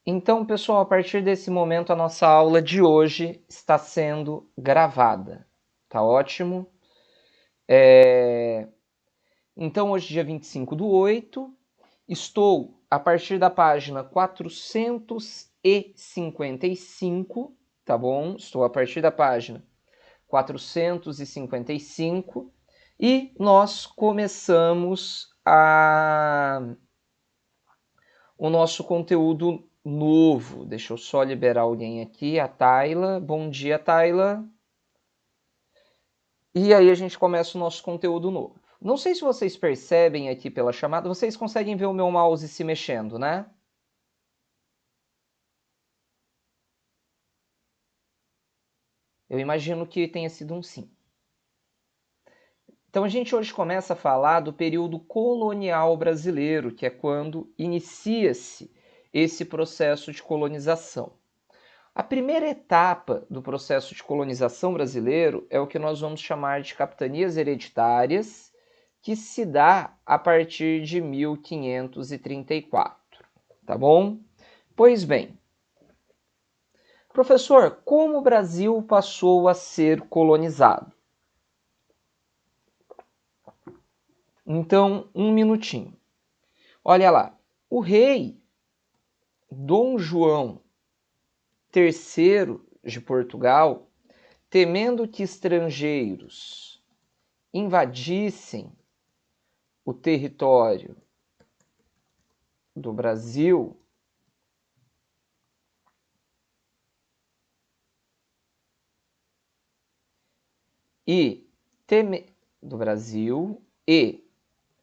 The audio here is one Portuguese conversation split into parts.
Então, pessoal, a partir desse momento, a nossa aula de hoje está sendo gravada. Tá ótimo? Então, hoje, dia 25/8, estou a partir da página 455, tá bom? Estou a partir da página 455 e nós começamos o nosso conteúdo novo. Deixa eu só liberar alguém aqui, a Tayla. Bom dia, Tayla. E aí a gente começa o nosso conteúdo novo. Não sei se vocês percebem aqui pela chamada, vocês conseguem ver o meu mouse se mexendo, né? Eu imagino que tenha sido um sim. Então a gente hoje começa a falar do período colonial brasileiro, que é quando inicia-se esse processo de colonização. A primeira etapa do processo de colonização brasileiro é o que nós vamos chamar de capitanias hereditárias, que se dá a partir de 1534, tá bom? Pois bem, professor, como o Brasil passou a ser colonizado? Então, um minutinho. Olha lá, o rei Dom João III de Portugal, temendo que estrangeiros invadissem o território do Brasil,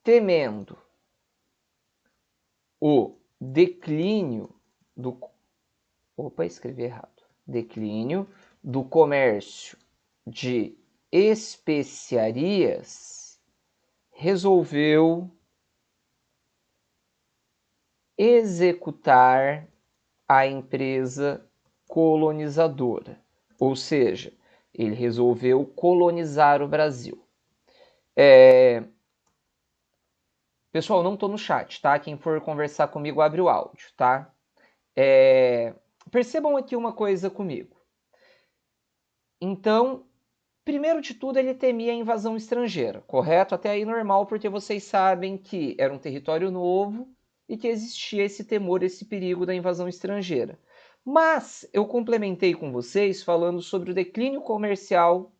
temendo o declínio do declínio do comércio de especiarias, resolveu executar a empresa colonizadora, ou seja, ele resolveu colonizar o Brasil. Pessoal, não estou no chat, tá? Quem for conversar comigo, abre o áudio, tá? Percebam aqui uma coisa comigo. Então, primeiro de tudo, ele temia a invasão estrangeira, correto? Até aí normal, porque vocês sabem que era um território novo e que existia esse temor, esse perigo da invasão estrangeira. Mas eu complementei com vocês falando sobre o declínio comercial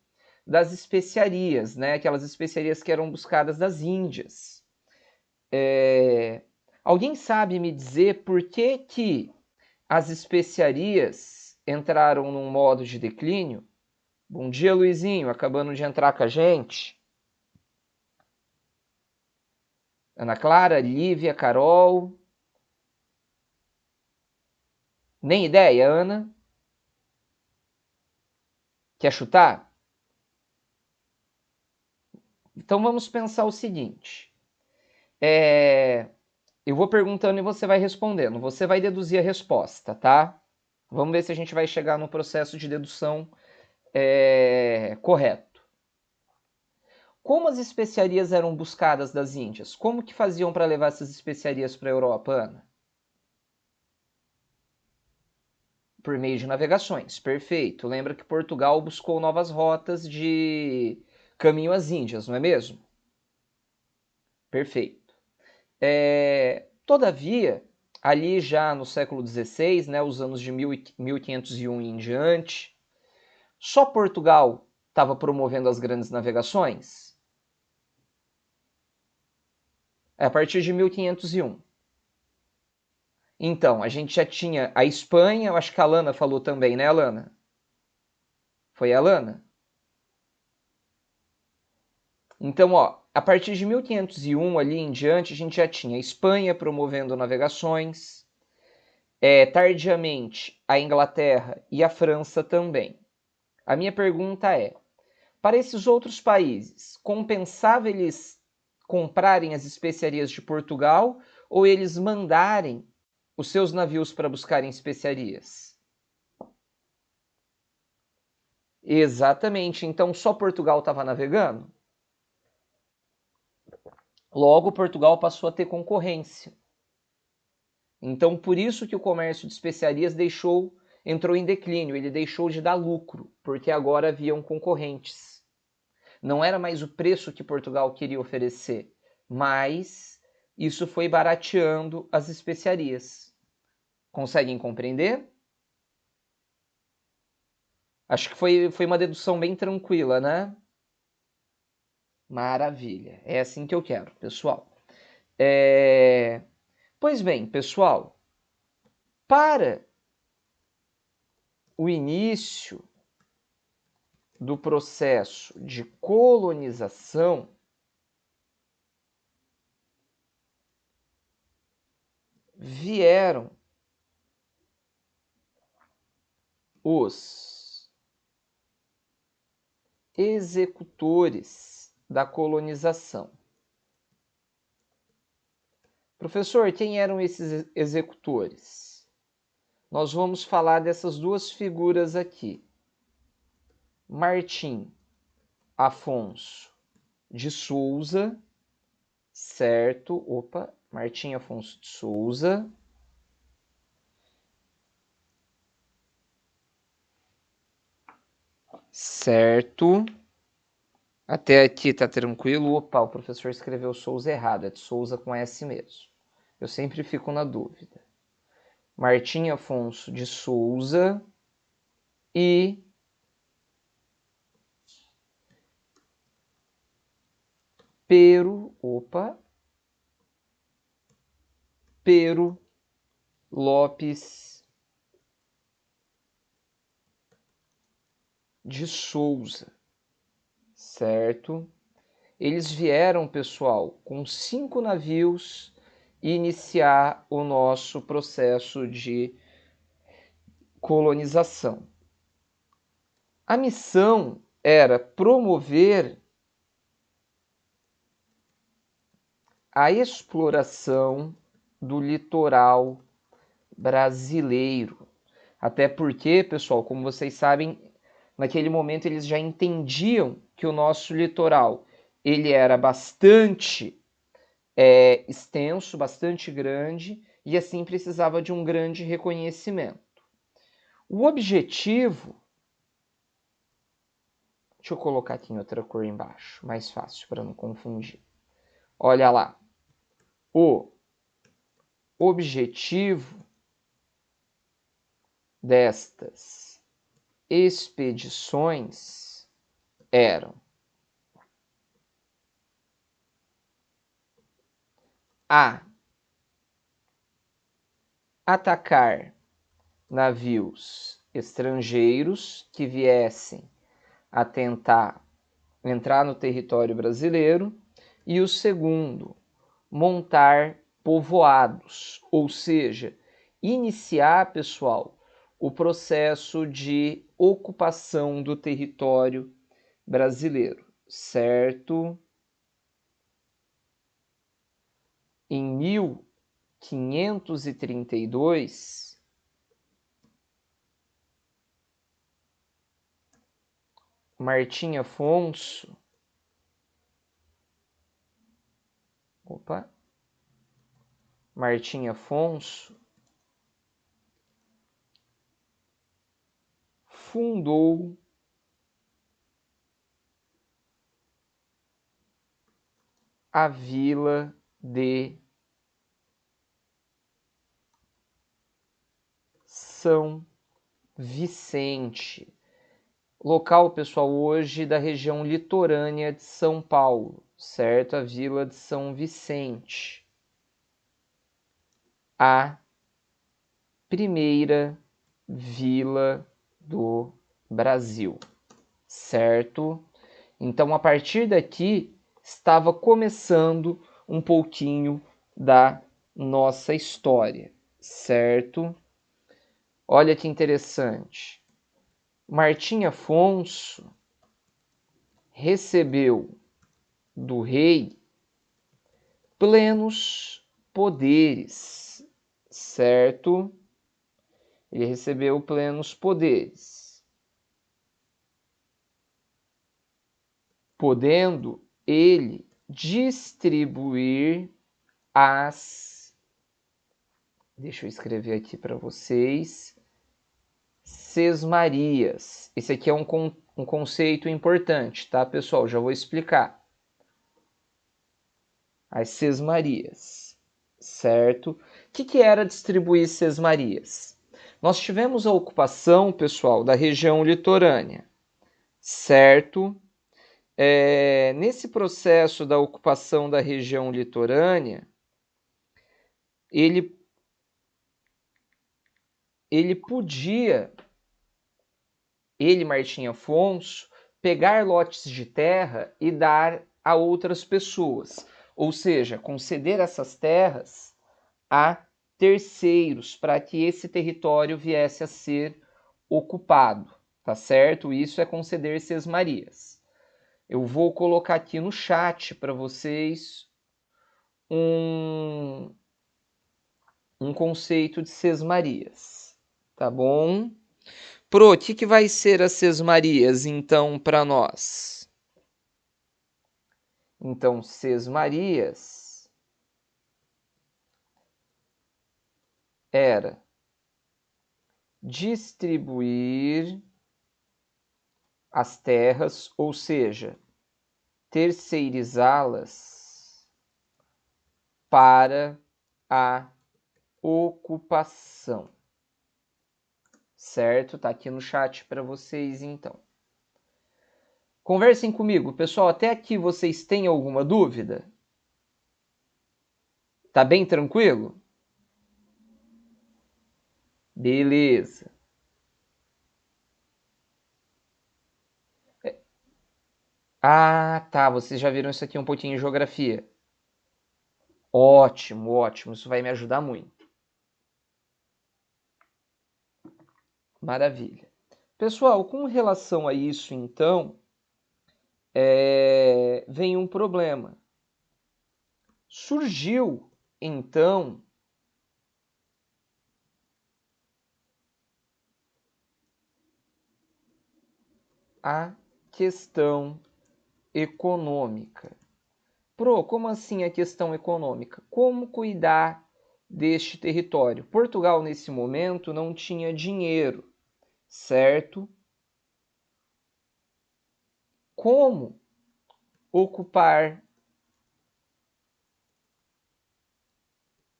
das especiarias, né? Aquelas especiarias que eram buscadas das Índias. Alguém sabe me dizer por que as especiarias entraram num modo de declínio? Bom dia, Luizinho, acabando de entrar com a gente. Ana Clara, Lívia, Carol. Nem ideia, Ana? Quer chutar? Então vamos pensar o seguinte. Eu vou perguntando e você vai respondendo. Você vai deduzir a resposta, tá? Vamos ver se a gente vai chegar no processo de dedução correto. Como as especiarias eram buscadas das Índias? Como que faziam para levar essas especiarias para a Europa, Ana? Por meio de navegações, perfeito. Lembra que Portugal buscou novas rotas de caminho às Índias, não é mesmo? Perfeito. Todavia, ali já no século XVI, né, os anos de 1501 em diante, só Portugal estava promovendo as grandes navegações? A partir de 1501. Então, a gente já tinha a Espanha, eu acho que a Alana falou também, né, Alana? Foi a Alana? Então, a partir de 1501 ali em diante, a gente já tinha a Espanha promovendo navegações, tardiamente a Inglaterra e a França também. A minha pergunta é, para esses outros países, compensava eles comprarem as especiarias de Portugal ou eles mandarem os seus navios para buscarem especiarias? Exatamente. Então, só Portugal estava navegando? Logo, Portugal passou a ter concorrência. Então, por isso que o comércio de especiarias entrou em declínio, ele deixou de dar lucro, porque agora haviam concorrentes. Não era mais o preço que Portugal queria oferecer, mas isso foi barateando as especiarias. Conseguem compreender? Acho que foi uma dedução bem tranquila, né? Maravilha. É assim que eu quero, pessoal. Pois bem, pessoal, para o início do processo de colonização, vieram os executores da colonização. Professor, quem eram esses executores? Nós vamos falar dessas duas figuras aqui. Martim Afonso de Souza, certo? Opa, Martim Afonso de Souza. Certo. Até aqui tá tranquilo. Opa, o professor escreveu Souza errado. É de Souza com S mesmo. Eu sempre fico na dúvida. Martim Afonso de Souza e Pero Lopes de Souza, certo? Eles vieram, pessoal, com 5 navios iniciar o nosso processo de colonização. A missão era promover a exploração do litoral brasileiro. Até porque, pessoal, como vocês sabem, naquele momento eles já entendiam que o nosso litoral ele era bastante extenso, bastante grande, e assim precisava de um grande reconhecimento. O objetivo... Deixa eu colocar aqui em outra cor embaixo, mais fácil para não confundir. Olha lá. O objetivo destas expedições eram a atacar navios estrangeiros que viessem a tentar entrar no território brasileiro, e o segundo, montar povoados, ou seja, iniciar, pessoal, o processo de ocupação do território brasileiro, certo? Em 1532, Martim Afonso fundou a vila de São Vicente. Local, pessoal, hoje da região litorânea de São Paulo, certo? A vila de São Vicente. A primeira vila do Brasil, certo? Então, a partir daqui, estava começando um pouquinho da nossa história, certo? Olha que interessante. Martim Afonso recebeu do rei plenos poderes, certo? Ele recebeu plenos poderes, podendo ele distribuir as Deixa eu escrever aqui para vocês. Sesmarias. Esse aqui é um conceito importante, tá, pessoal? Já vou explicar. As sesmarias, certo? O que era distribuir sesmarias? Nós tivemos a ocupação, pessoal, da região litorânea, certo? Nesse processo da ocupação da região litorânea, ele podia, Martim Afonso, pegar lotes de terra e dar a outras pessoas, ou seja, conceder essas terras a terceiros para que esse território viesse a ser ocupado, tá certo? Isso é conceder sesmarias. Eu vou colocar aqui no chat para vocês um conceito de sesmarias, tá bom? Pro, o que vai ser as sesmarias, então, para nós? Então, sesmarias era distribuir as terras, ou seja, terceirizá-las para a ocupação. Certo? Tá aqui no chat para vocês, então. Conversem comigo. Pessoal, até aqui vocês têm alguma dúvida? Tá bem tranquilo? Beleza. Ah, tá. Vocês já viram isso aqui um pouquinho em geografia. Ótimo, ótimo. Isso vai me ajudar muito. Maravilha. Pessoal, com relação a isso, então, vem um problema. Surgiu, então, a questão econômica. Pro, como assim a questão econômica? Como cuidar deste território? Portugal, nesse momento, não tinha dinheiro, certo? Como ocupar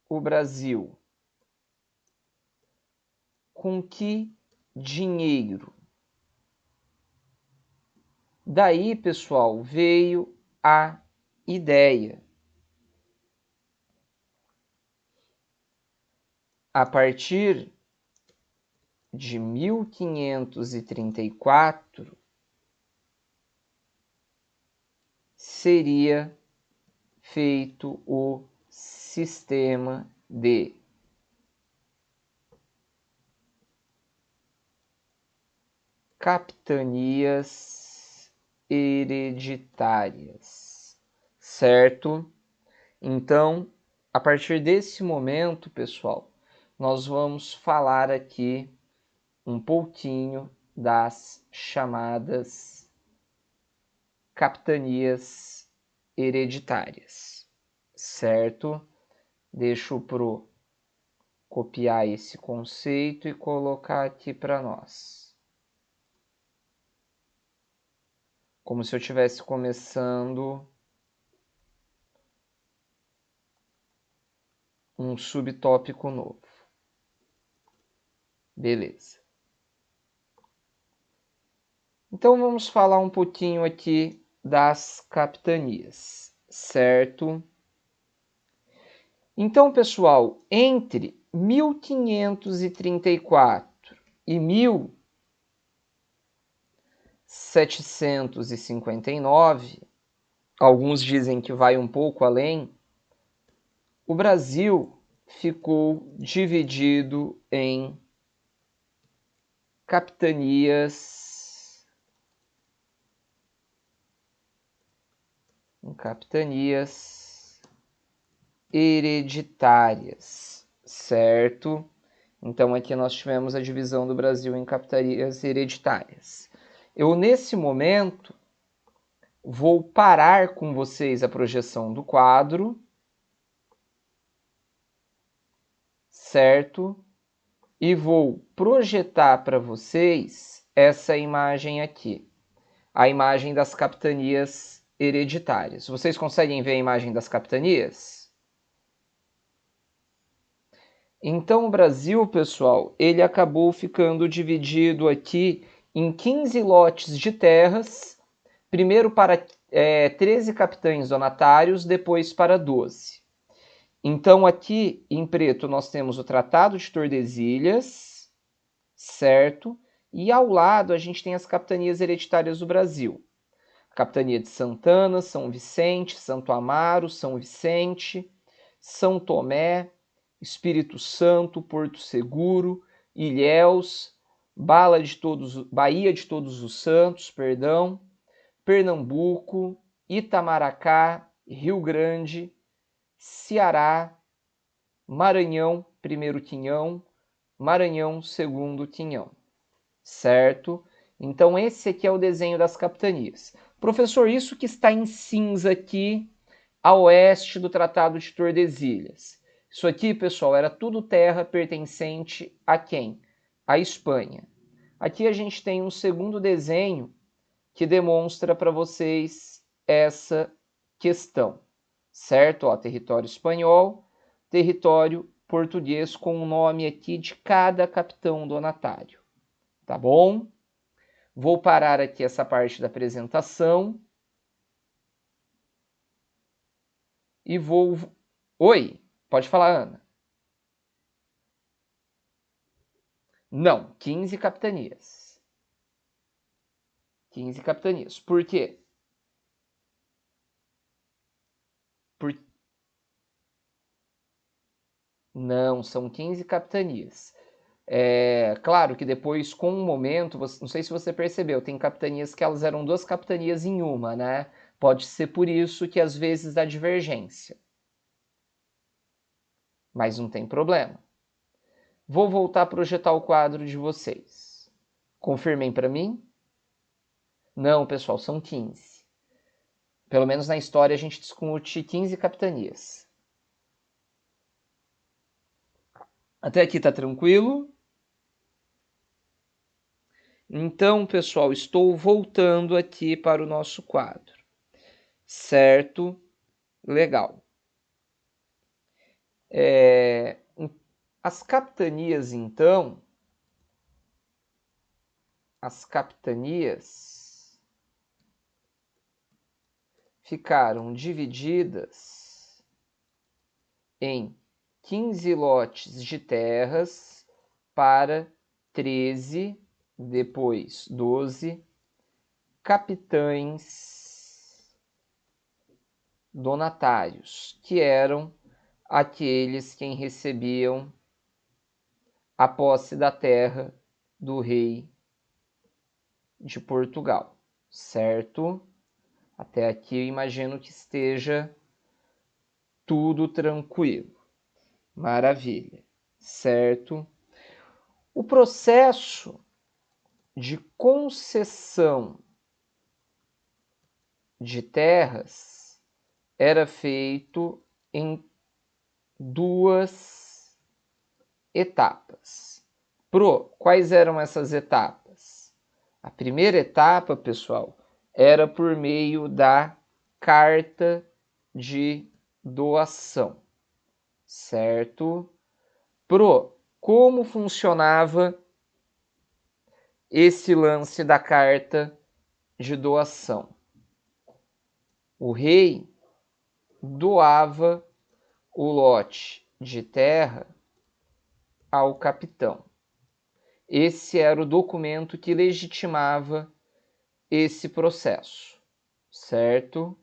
o Brasil? Com que dinheiro? Daí, pessoal, veio a ideia. A partir de 1534, seria feito o sistema de capitanias hereditárias, certo? Então, a partir desse momento, pessoal, nós vamos falar aqui um pouquinho das chamadas capitanias hereditárias, certo? Deixo pro copiar esse conceito e colocar aqui para nós. Como se eu estivesse começando um subtópico novo. Beleza. Então vamos falar um pouquinho aqui das capitanias, certo? Então, pessoal, entre 1534 e 1759, alguns dizem que vai um pouco além, o Brasil ficou dividido em capitanias hereditárias, certo? Então aqui nós tivemos a divisão do Brasil em capitanias hereditárias. Eu, nesse momento, vou parar com vocês a projeção do quadro, certo? E vou projetar para vocês essa imagem aqui, a imagem das capitanias hereditárias. Vocês conseguem ver a imagem das capitanias? Então, o Brasil, pessoal, ele acabou ficando dividido aqui em 15 lotes de terras, primeiro para 13 capitães donatários, depois para 12. Então, aqui em preto, nós temos o Tratado de Tordesilhas, certo? E ao lado, a gente tem as capitanias hereditárias do Brasil. Capitania de Santana, São Vicente, Santo Amaro, São Vicente, São Tomé, Espírito Santo, Porto Seguro, Ilhéus, Bahia de Todos os Santos, Pernambuco, Itamaracá, Rio Grande, Ceará, Maranhão, primeiro Quinhão, Maranhão, segundo Quinhão, certo? Então esse aqui é o desenho das capitanias. Professor, isso que está em cinza aqui, a oeste do Tratado de Tordesilhas. Isso aqui, pessoal, era tudo terra pertencente a quem? A Espanha. Aqui a gente tem um segundo desenho que demonstra para vocês essa questão, certo? Ó, território espanhol, território português, com o nome aqui de cada capitão donatário, tá bom? Vou parar aqui essa parte da apresentação e vou... Oi, pode falar, Ana. Não, 15 capitanias. 15 capitanias. Por quê? Por... Não, são 15 capitanias. Claro que depois, com o momento, não sei se você percebeu, tem capitanias que elas eram 2 capitanias em uma, né? Pode ser por isso que às vezes dá divergência. Mas não tem problema. Vou voltar a projetar o quadro de vocês. Confirmem para mim? Não, pessoal, são 15. Pelo menos na história a gente discute 15 capitanias. Até aqui tá tranquilo? Então, pessoal, estou voltando aqui para o nosso quadro. Certo? Legal. As capitanias, então, ficaram divididas em 15 lotes de terras para 13, depois 12 capitães donatários, que eram aqueles quem recebiam a posse da terra do rei de Portugal, certo? Até aqui eu imagino que esteja tudo tranquilo. Maravilha, certo? O processo de concessão de terras era feito em 2 etapas. Quais eram essas etapas? A primeira etapa, pessoal, era por meio da carta de doação, certo? Como funcionava esse lance da carta de doação? O rei doava o lote de terra ao capitão. Esse era o documento que legitimava esse processo, certo?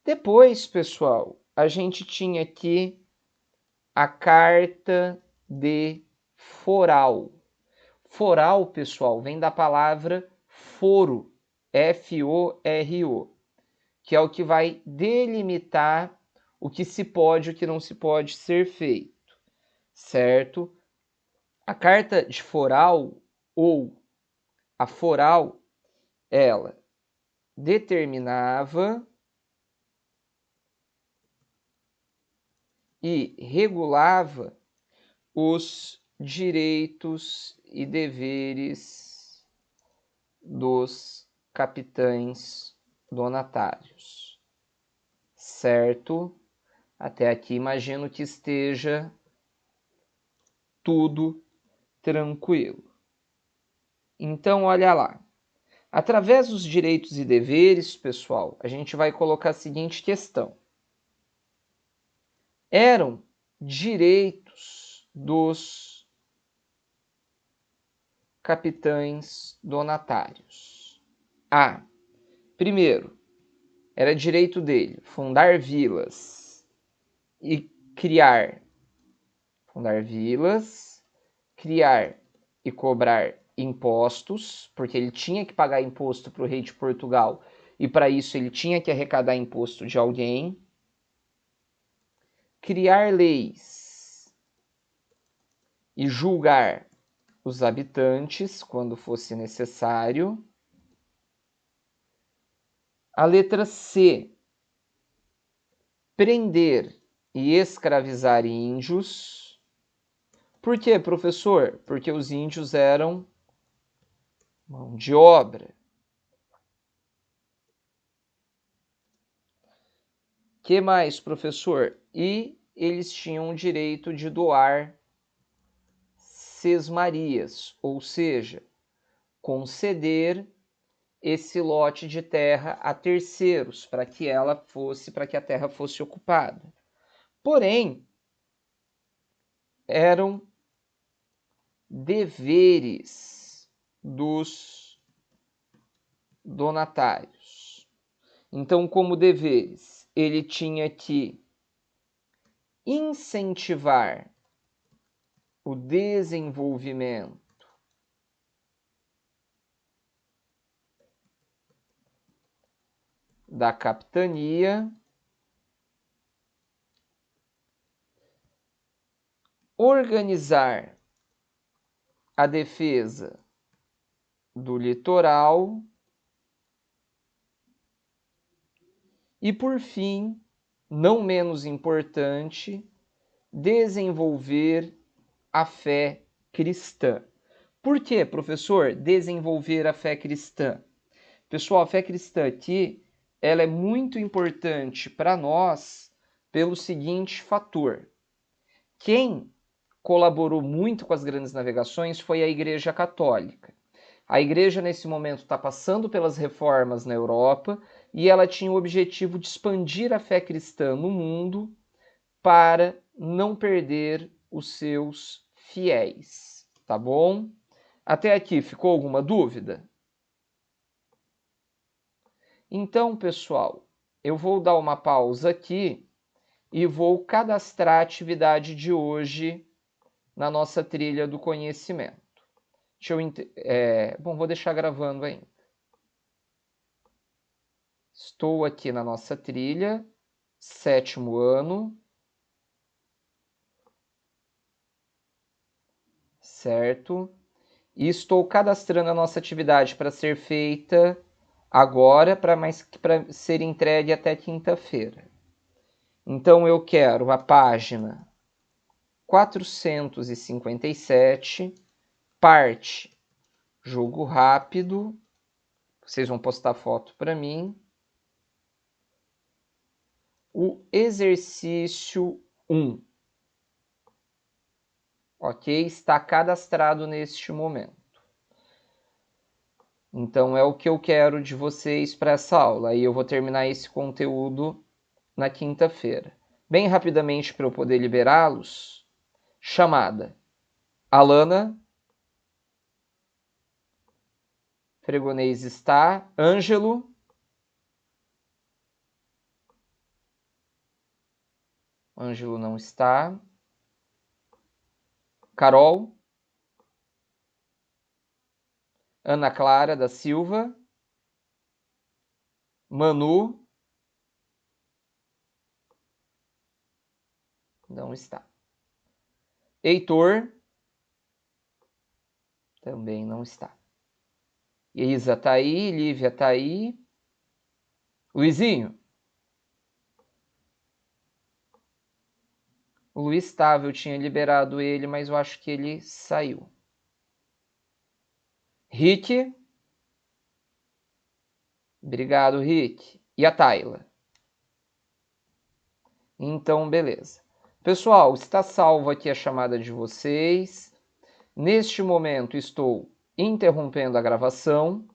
Depois, pessoal, a gente tinha aqui a carta de foral. Foral, pessoal, vem da palavra foro, F-O-R-O, que é o que vai delimitar o que se pode e o que não se pode ser feito, certo? A carta de foral ou a foral, ela determinava e regulava os direitos e deveres dos capitães donatários. Certo? Até aqui imagino que esteja tudo tranquilo. Então, olha lá. Através dos direitos e deveres, pessoal, a gente vai colocar a seguinte questão. Eram direitos dos capitães donatários. A. Primeiro, era direito dele fundar vilas e criar. Fundar vilas, criar e cobrar impostos, porque ele tinha que pagar imposto para o rei de Portugal e para isso ele tinha que arrecadar imposto de alguém. Criar leis e julgar os habitantes quando fosse necessário. A letra C, prender e escravizar índios. Por quê, professor? Porque os índios eram mão de obra. Que mais, professor? E eles tinham o direito de doar sesmarias, ou seja, conceder esse lote de terra a terceiros para que a terra fosse ocupada. Porém, eram deveres dos donatários. Então, como deveres, ele tinha que incentivar o desenvolvimento da capitania, organizar a defesa do litoral e, por fim, não menos importante, desenvolver a fé cristã. Por que, professor, desenvolver a fé cristã? Pessoal, a fé cristã aqui, ela é muito importante para nós pelo seguinte fator. Quem colaborou muito com as grandes navegações foi a Igreja Católica. A Igreja, nesse momento, está passando pelas reformas na Europa e ela tinha o objetivo de expandir a fé cristã no mundo para não perder os seus fiéis, tá bom? Até aqui, ficou alguma dúvida? Então, pessoal, eu vou dar uma pausa aqui e vou cadastrar a atividade de hoje na nossa trilha do conhecimento. Bom, vou deixar gravando ainda. Estou aqui na nossa trilha, 7º ano. Certo? E estou cadastrando a nossa atividade para ser feita agora, para ser entregue até quinta-feira. Então eu quero a página 457, parte jogo rápido. Vocês vão postar foto para mim. O exercício 1. Ok? Está cadastrado neste momento. Então é o que eu quero de vocês para essa aula. Aí eu vou terminar esse conteúdo na quinta-feira. Bem rapidamente para eu poder liberá-los. Chamada. Alana. Fregonês está. Ângelo. Ângelo não está. Carol. Ana Clara da Silva. Manu. Não está. Heitor. Também não está. Isa está aí. Lívia está aí. Luizinho. O Luiz estava, eu tinha liberado ele, mas eu acho que ele saiu. Rick. Obrigado, Rick. E a Tayla? Então, beleza. Pessoal, está salvo aqui a chamada de vocês. Neste momento, estou interrompendo a gravação.